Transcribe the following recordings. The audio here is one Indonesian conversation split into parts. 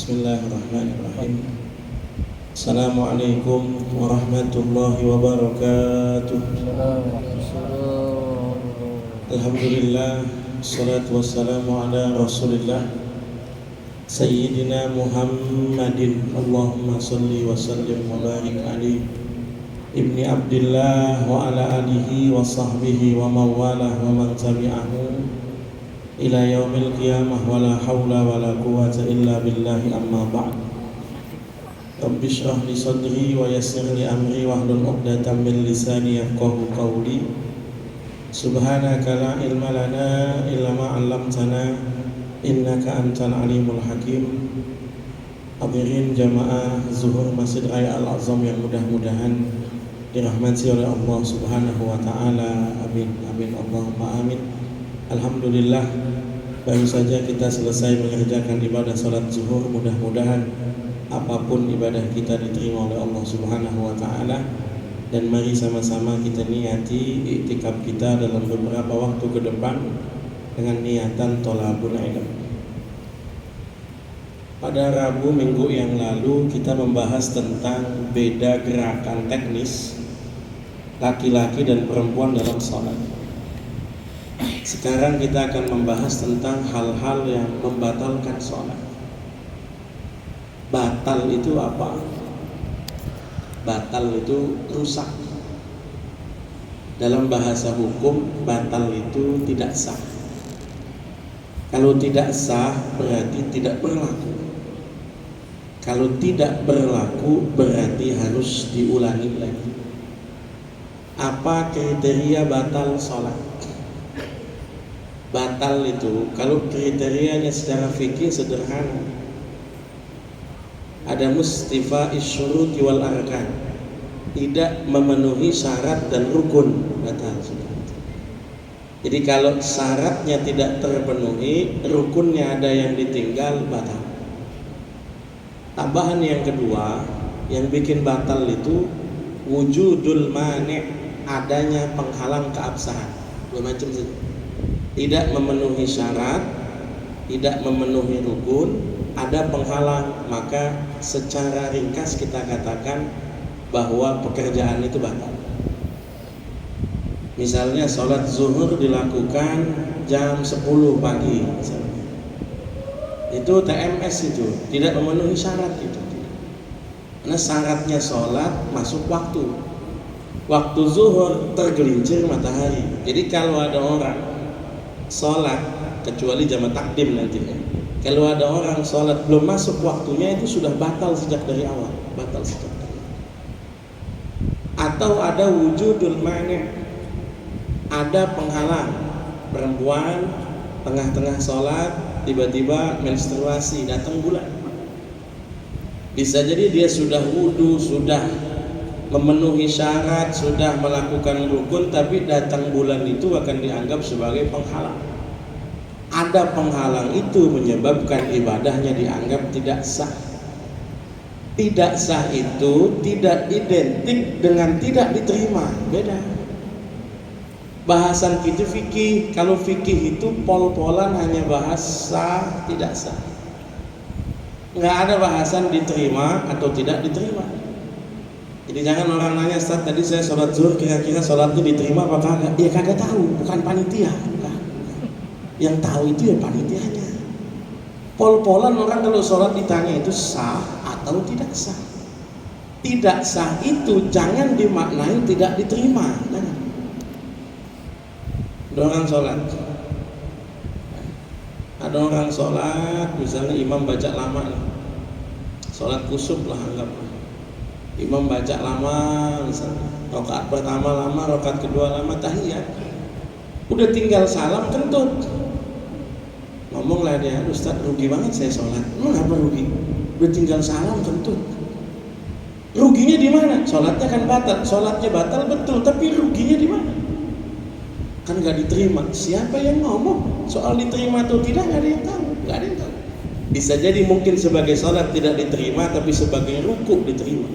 Bismillahirrahmanirrahim. Assalamualaikum warahmatullahi wabarakatuh. Alhamdulillah, salatu wassalamu ala rasulillah Sayyidina Muhammadin. Allahumma salli wa sallim wa barik alaihi Ibni Abdillah wa ala alihi wa sahbihi wa mawalah wa man tabi'ahu ila yaumil qiyamah wa la hawla wa la quwwata illa billahi amma ba'd. Rabbi shrah li sadri wa yassir li amri wahlul 'uqdatam min lisani yafqahu qawli. Subhanaka la ilma lana illa ma 'allamtana innaka antal alimul hakim. Hadirin jamaah zuhur Masjid Raya Al-Azam yang mudah-mudahan dirahmati oleh Allah Subhanahu wa taala. Amin amin Allahumma amin. Alhamdulillah, baru saja kita selesai mengerjakan ibadah salat zuhur. Mudah-mudahan apapun ibadah kita diterima oleh Allah Subhanahu wa taala. Dan mari sama-sama kita niati iktikaf kita dalam beberapa waktu ke depan dengan niatan thalabul ilm. Pada Rabu minggu yang lalu kita membahas tentang beda gerakan teknis laki-laki dan perempuan dalam salat. Sekarang kita akan membahas tentang hal-hal yang membatalkan sholat. Batal itu apa? Batal itu rusak. Dalam bahasa hukum, batal itu tidak sah. Kalau tidak sah berarti tidak berlaku. Kalau tidak berlaku berarti harus diulangi lagi. Apa kriteria batal sholat? Batal itu kalau kriterianya secara fikih sederhana. Ada mustifa'is syuruti wal arkan, tidak memenuhi syarat dan rukun, batal. Jadi kalau syaratnya tidak terpenuhi, rukunnya ada yang ditinggal, batal. Tambahan yang kedua yang bikin batal itu wujudul mani', adanya penghalang keabsahan. Dua macam saja. Tidak memenuhi syarat, tidak memenuhi rukun, ada penghalang, maka secara ringkas kita katakan bahwa pekerjaan itu batal. Misalnya sholat zuhur dilakukan jam 10 pagi misalnya. Itu TMS, itu tidak memenuhi syarat itu. Karena syaratnya sholat masuk waktu. Waktu zuhur tergelincir matahari. Jadi kalau ada orang sholat, kecuali jamaah takdim nantinya, kalau ada orang sholat belum masuk waktunya, itu sudah batal sejak dari awal, batal sejak dari awal. Atau ada wujudul mani', ada penghalang, perempuan tengah-tengah sholat tiba-tiba menstruasi, datang bulan. Bisa jadi dia sudah wudu, sudah memenuhi syarat, sudah melakukan rukun, tapi datang bulan itu akan dianggap sebagai penghalang. Ada penghalang itu menyebabkan ibadahnya dianggap tidak sah. Tidak sah itu tidak identik dengan tidak diterima, beda. Bahasan kita fikih, kalau fikih itu pol-polan hanya bahas sah tidak sah. Nggak ada bahasan diterima atau tidak diterima. Jadi jangan orang nanya, Ustaz tadi saya sholat zuhur kira-kira sholatnya diterima apa kagak? Ya kagak tahu, bukan panitia, bukan. Yang tahu itu ya panitianya. Pol-polan orang kalau sholat ditanya itu sah atau tidak sah. Tidak sah itu jangan dimaknai tidak diterima. Jangan. Ada orang sholat, ada orang sholat, misalnya imam baca lama, sholat kusuf lah anggaplah. Imam baca lama, misalnya rakaat pertama lama, rakaat kedua lama, tahiyat. Udah tinggal salam kentut. Ngomonglah dia, Ustaz rugi banget saya sholat. Apa rugi? Udah tinggal salam kentut. Ruginya di mana? Sholatnya kan batal, sholatnya batal betul, tapi ruginya di mana? Kan nggak diterima. Siapa yang ngomong soal diterima atau tidak? Nggak ada yang tahu, nggak ada yang tahu. Bisa jadi mungkin sebagai sholat tidak diterima, tapi sebagai ruku diterima,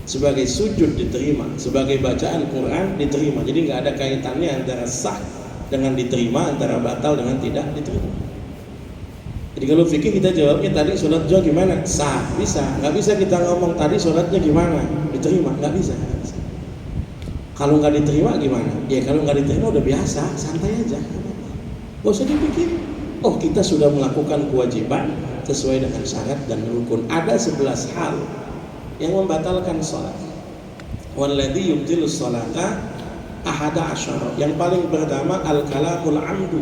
sebagai sujud diterima, sebagai bacaan Quran diterima. Jadi nggak ada kaitannya antara sah dengan diterima, antara batal dengan tidak diterima. Jadi kalau fikih kita jawabnya tadi sholat zuhur gimana? Sah, bisa. Nggak bisa kita ngomong tadi sholatnya gimana? Diterima? Nggak bisa. Kalau nggak diterima gimana? Ya kalau nggak diterima udah biasa, santai aja. Gak usah dipikir. Oh, kita sudah melakukan kewajiban sesuai dengan syarat dan rukun. Ada 11 hal yang membatalkan sholat. Walladzi yubtilus sholata ahada asyara. Yang paling pertama al-kalamul amdu.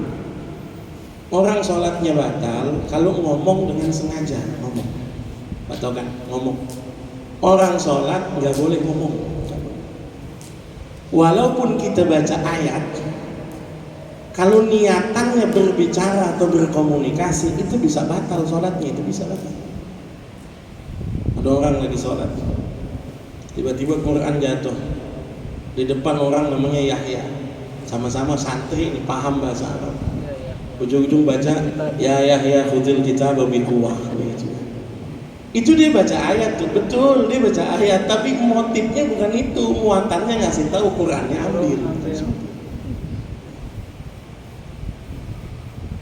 Orang sholatnya batal kalau ngomong dengan sengaja. Ngomong, atau kan ngomong. Orang sholat nggak boleh ngomong. Walaupun kita baca ayat, kalau niatannya berbicara atau berkomunikasi, itu bisa batal sholatnya, itu bisa batal. Ada orang lagi sholat, tiba-tiba Quran jatuh di depan orang namanya Yahya, sama-sama santri ini paham bahasa Arab. Ujung-ujung baca ya Yahya khudil kitab biquwah. Itu dia baca ayat tuh, betul dia baca ayat, tapi motifnya bukan itu, muatannya ngasih tahu Qurannya ambil.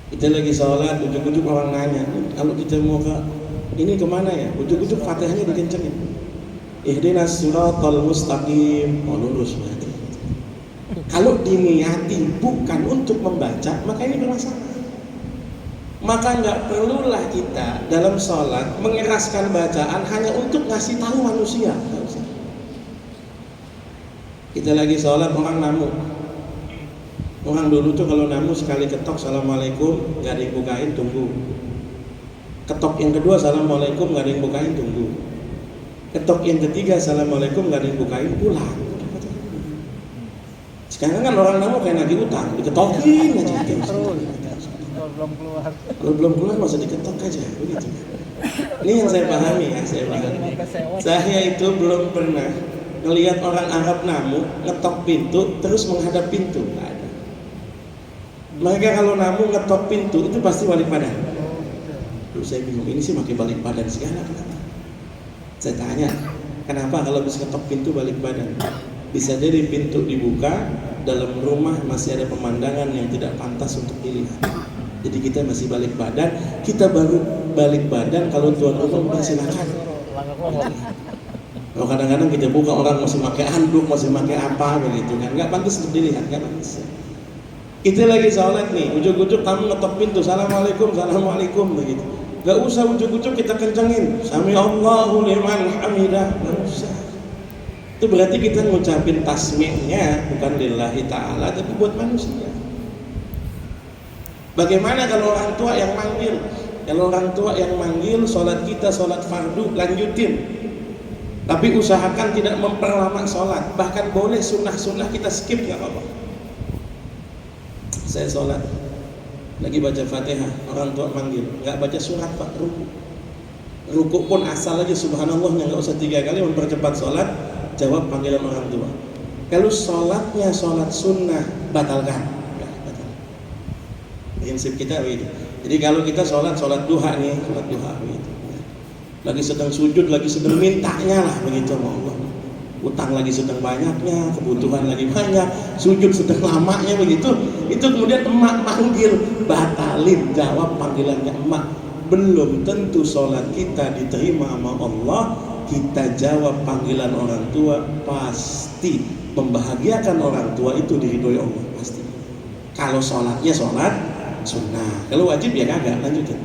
Kita lagi sholat, ujung-ujung orang nanya, kalau kita mau ke ini kemana ya? Ujung-ujung fatihahnya dikencengin. Ihdinas siratal mustaqim, lurus berarti. Kalau diniati bukan untuk membaca, maka ini bermasalah. Maka nggak perlulah kita dalam sholat mengeraskan bacaan hanya untuk ngasih tahu manusia. Kita lagi sholat, orang namu. Orang dulu tuh kalau namu sekali ketok assalamualaikum, nggak ada yang bukain, tunggu. Ketok yang kedua assalamualaikum, nggak ada yang bukain, tunggu. Ketok yang ketiga assalamualaikum, nggak ada yang bukain, pulang. Sekarang kan orang namu kayak nagih utang, diketokin aja. Kalau belum keluar masa diketok aja begitu. Ini yang saya pahami ya, saya itu belum pernah ngelihat orang Arab namu ngetok pintu terus menghadap pintu, nggak ada. Mereka kalau namu ngetok pintu itu pasti balik badan. Terus saya bingung, ini sih pakai balik badan segala kenapa? Saya tanya, kenapa kalau bisa ngetok pintu balik badan? Bisa jadi pintu dibuka, dalam rumah masih ada pemandangan yang tidak pantas untuk dilihat. Jadi kita masih balik badan, kita baru balik badan kalau tuan rumah silakan. Kalau kadang-kadang kita buka orang masih pakai handuk, masih pakai apa begitu kan, nggak pantas untuk dilihat, nggak pantas. Kita lagi sholat nih, ujuk-ujuk kamu ngetok pintu, assalamualaikum, assalamualaikum begitu. Nggak usah ujuk-ujuk kita kencengin, sami Allahu liman hamidah, nggak usah. Itu berarti kita ngucapin tasmihnya bukan lillahi ta'ala, tapi buat manusia. Bagaimana kalau orang tua yang manggil? Kalau orang tua yang manggil, sholat kita sholat fardu lanjutin. Tapi usahakan tidak memperlama sholat. Bahkan boleh sunnah-sunnah kita skip, nggak apa-apa. Saya sholat, lagi baca Fatihah, orang tua manggil, nggak baca surat pak, ruku. Ruku pun asal aja subhanallahnya, nggak usah 3 kali mempercepat sholat. Jawab panggilan orang tua. Kalau sholatnya sholat sunnah, batalkan. Prinsip kita begitu. Jadi kalau kita sholat duha nih, sholat duha begitu. Lagi sedang sujud, lagi sedang mintanya lah begitu sama Allah. Utang lagi sedang banyaknya, kebutuhan lagi banyak, sujud sedang lamanya begitu. Itu kemudian emak panggil, batalin, jawab panggilannya emak. Belum tentu sholat kita diterima sama Allah. Kita jawab panggilan orang tua, pasti membahagiakan orang tua itu diridhoi Allah pasti. Kalau sholatnya sholat sunnah, kalau wajib ya kagak, lanjutin.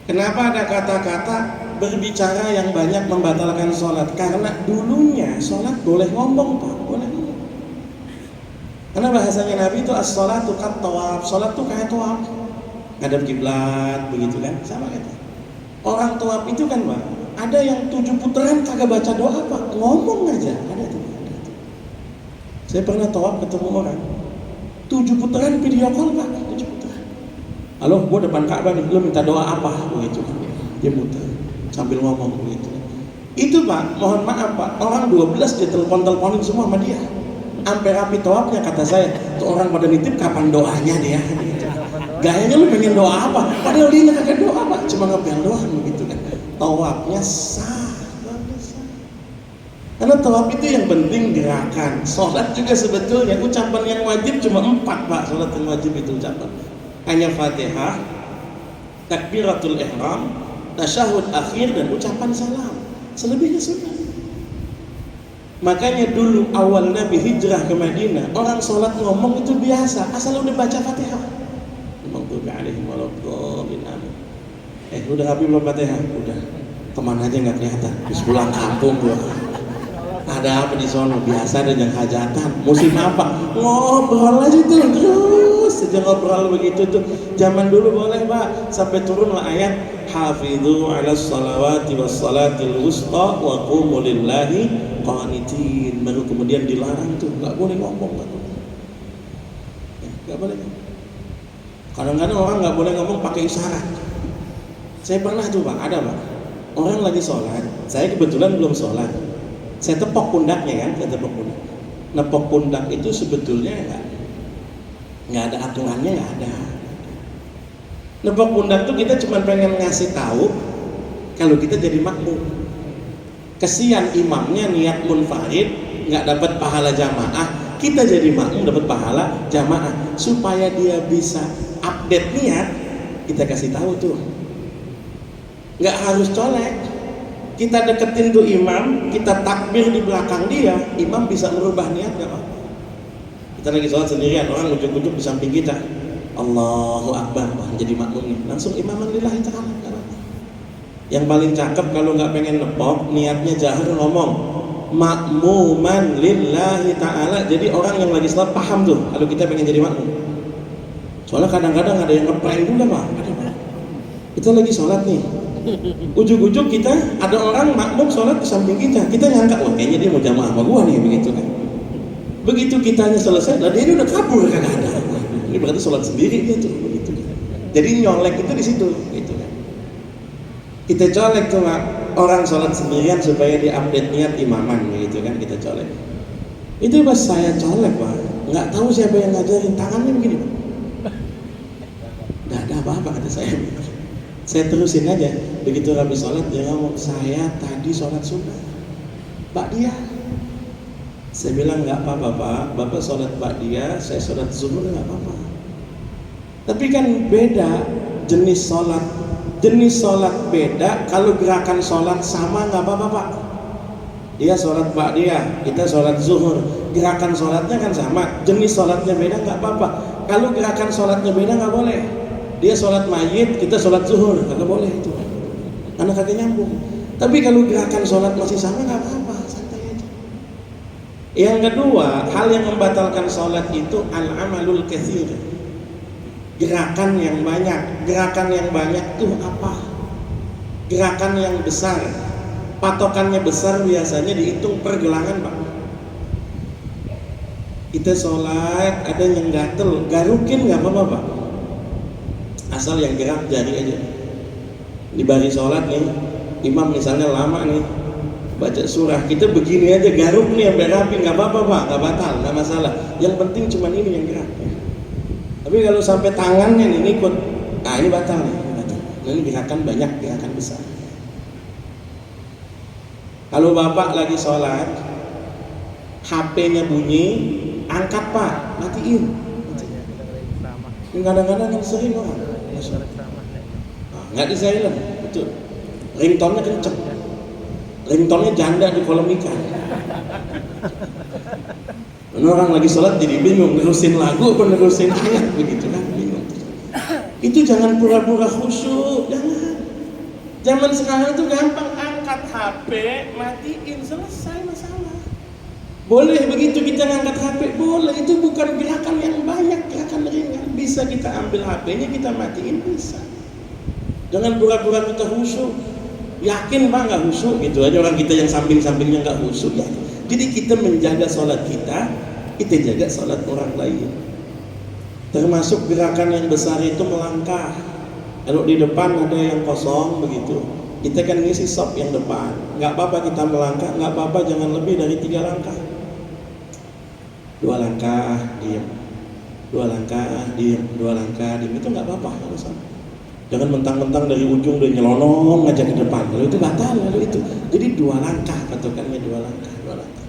Kenapa ada kata-kata berbicara yang banyak membatalkan sholat? Karena dulunya sholat boleh ngomong pak, boleh ngomong. Karena bahasanya Nabi itu as-sholatu kat tawaf, sholat tuh kayak tawaf, ngadep kiblat begitu kan, sama kata. Orang tawaf itu kan pak, ada yang 7 putaran kagak baca doa pak, ngomong aja, ada tuh. Saya pernah tawaf ketemu orang 7 putaran video call pak, 7 putaran. Halo, gua depan Ka'bah nih, lu minta doa apa? Begitu. Dia muter sambil ngomong begitu. Itu pak, mohon maaf pak, orang 12 dia telepon-teleponin semua sama dia. Sampai rapi tawafnya kata saya, tuh orang pada nitip kapan doanya dia. Gitu. Gayanya lu pengen doa apa? Padahal dia kagak doa pak, cuma ngepel doang begitu kan. Tawafnya sah. Karena tawaf itu yang penting gerakan. Sholat juga sebetulnya ucapan yang wajib cuma 4 pak. Sholat yang wajib itu ucapan hanya Fatihah, takbiratul ihram, tasyahud akhir, dan ucapan salam. Selebihnya sunnah. Makanya dulu awal Nabi hijrah ke Madinah, orang sholat ngomong itu biasa, asal udah baca Fatihah. Maghdubi alaihim waladdallin. Udah rapi belum Fatihah? Udah. Teman aja nggak kelihatan. Habis pulang kampung gua. Ada apa di sono? Biasa ada yang hajatan. Musim apa? Ngobrol aja tuh terus. Sejak ngobrol begitu tuh. Zaman dulu boleh Pak, sampai turunlah ayat hafidhu ala salawati was salatil wusta wa qumu lillahi qanitin. Baru kemudian dilarang tuh, nggak boleh ngomong, nggak boleh. Kadang-kadang orang nggak boleh ngomong pakai isyarat. Saya pernah tuh Pak, ada Pak, orang lagi sholat, saya kebetulan belum sholat, saya tepok pundaknya kan, saya tepok pundak. Nepok pundak itu sebetulnya nggak ada aturannya, nggak ada. Nepok pundak tuh kita cuma pengen ngasih tahu kalau kita jadi makmum. Kesian imamnya niat munfarid nggak dapat pahala jamaah, kita jadi makmum dapat pahala jamaah. Supaya dia bisa update niat, kita kasih tahu tuh. Nggak harus colek, kita deketin tuh imam, kita takbir di belakang dia, imam bisa merubah niat nggak apa-apa. Kita lagi sholat sendirian, orang ujuk-ujuk di samping kita, Allahu Akbar, wah jadi makmum nih, langsung imaman lillahi ta'ala. Yang paling cakep kalau nggak pengen nepok, niatnya jahar ngomong makmuman lillahi ta'ala. Jadi orang yang lagi sholat paham tuh kalau kita pengen jadi makmum. Soalnya kadang-kadang ada yang ngeprank juga Pak, kita lagi sholat nih, ujuk-ujuk kita ada orang makmum sholat di samping kita nyangka, wah kayaknya dia mau jamaah sama gua nih, begitu kan. Begitu kitanya selesai, lah dia udah kabur kagak ada. Ini berarti sholat sendiri dia tuh, begitu. Jadi nyolek itu di situ, gitu kan. Kita colek tuh Pak, orang sholat sendirian supaya diupdate niat imaman, begitu kan, kita colek. Itu pas saya colek Pak, nggak tahu siapa yang ngajarin, tangannya begini Pak. Nggak ada apa-apa kata saya. Saya terusin aja. Begitu habis sholat dia ngomong, saya tadi sholat sunnah ba'diyah. Saya bilang nggak apa-apa Pak, Bapak sholat ba'diyah, saya sholat zuhur nggak apa-apa. Tapi kan beda jenis sholat. Jenis sholat beda. Kalau gerakan sholat sama nggak apa-apa Pak. Dia sholat ba'diyah, kita sholat zuhur, gerakan sholatnya kan sama, jenis sholatnya beda nggak apa-apa. Kalau gerakan sholatnya beda nggak boleh. Dia sholat mayit, kita sholat zuhur, kagak boleh itu, karena kagak nyambung. Tapi kalau gerakan sholat masih sama nggak apa-apa, santai aja. Yang kedua, hal yang membatalkan sholat itu al-amalul katsir, gerakan yang banyak. Gerakan yang banyak tuh apa? Gerakan yang besar, patokannya besar biasanya dihitung pergelangan Pak. Kita sholat ada yang gatel, garukin nggak apa-apa Pak, asal yang gerak jari aja. Di baris sholat nih, imam misalnya lama nih baca surah, kita begini aja garuk nih sampai rapi, nggak apa-apa Pak, nggak batal, nggak masalah. Yang penting cuma ini yang gerak. Tapi kalau sampai tangannya nih ikut, nah ini batal nih, batal. Nah, ini gerakan banyak, gerakan besar. Kalau Bapak lagi sholat, HP-nya bunyi, angkat Pak, matiin. Kadang-kadang kan sering orang nggak di silent, betul. Ringtone-nya kenceng, ringtone-nya janda di kolam ikan. Orang lagi sholat jadi bingung, nerusin lagu apa nerusin ayat, begitu kan, bingung. Itu jangan pura-pura khusyuk, jangan. Zaman sekarang itu gampang, angkat HP, matiin, selesai masalah. Boleh begitu kita ngangkat HP, boleh. Itu bukan gerakan yang banyak, gerakan ringan. Bisa kita ambil HP-nya, kita matiin, bisa. Jangan pura-pura kita khusyuk. Yakin Pak nggak khusyuk, gitu aja orang kita yang samping-sampingnya nggak khusyuk ya. Jadi kita menjaga sholat kita jaga sholat orang lain. Termasuk gerakan yang besar itu melangkah. Kalau di depan ada yang kosong begitu, kita kan ngisi sop yang depan. Nggak apa-apa kita melangkah, nggak apa-apa jangan lebih dari 3 langkah. 2 langkah diam, 2 langkah diam, 2 langkah diam, itu nggak apa-apa kalau sama. Jangan mentang-mentang dari ujung udah nyelonong ngajak ke depan, kalau itu batal, kalau itu. Jadi 2 langkah, patokannya 2 langkah, 2 langkah.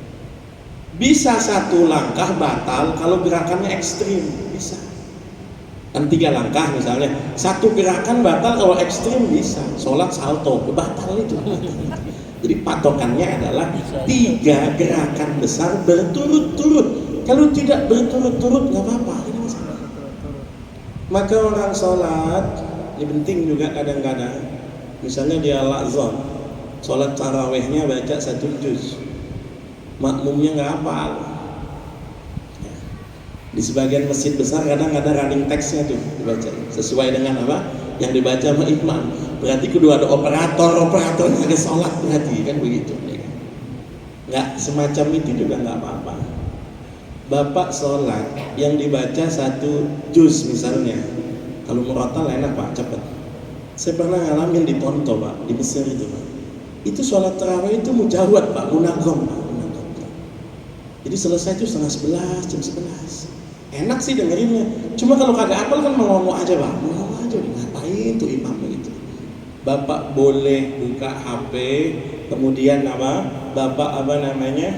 Bisa 1 langkah batal kalau gerakannya ekstrim, bisa. Kan 3 langkah misalnya, satu gerakan batal kalau ekstrim bisa, sholat salto, batal itu. Jadi patokannya adalah 3 gerakan besar berturut-turut. Kalau tidak berturut-turut nggak apa-apa, ini masalah. Maka orang sholat, ini penting juga kadang-kadang, misalnya dia lakzon, sholat tarawehnya baca 1 juz, makmumnya nggak hafal. Di sebagian masjid besar kadang ada running text-nya tuh dibaca sesuai dengan apa yang dibaca sama imam. Berarti kedua ada operatornya ada sholat, berarti kan begitu ya. Nggak semacam itu juga nggak apa-apa. Bapak sholat yang dibaca 1 juz misalnya, kalau murotal enak Pak, cepet. Saya pernah ngalamin di Ponto Pak, di Mesir itu Pak. Itu sholat tarawih itu mujawad Pak, munagom Pak, munagom. Jadi selesai itu setengah 11, jam 11. Enak sih dengerinnya, cuma kalau kagak apal kan melongo aja Pak, melongo aja, ngapain tuh imam begitu. Bapak boleh buka HP, kemudian apa, Bapak apa namanya,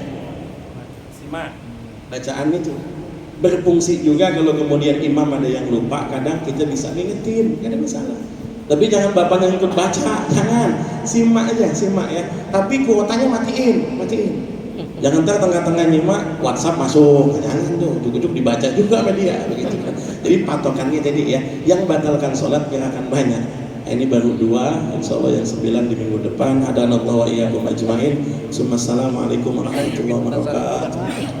simak bacaan itu, berfungsi juga kalau kemudian imam ada yang lupa, kadang kita bisa ngingetin, gak ada masalah. Tapi jangan bapaknya ikut baca, jangan, simak aja, simak ya, tapi kuotanya matiin. Jangan ntar tengah-tengah nyimak WhatsApp masuk, jangan tuh, cukup dibaca juga sama dia begitu kan. Jadi patokannya tadi ya, yang batalkan sholat gerakan banyak. Ini baru 2, insyaallah yang 9 di minggu depan. Hadanallahu wa iyyakum ajmain. Assalamualaikum warahmatullahi wabarakatuh.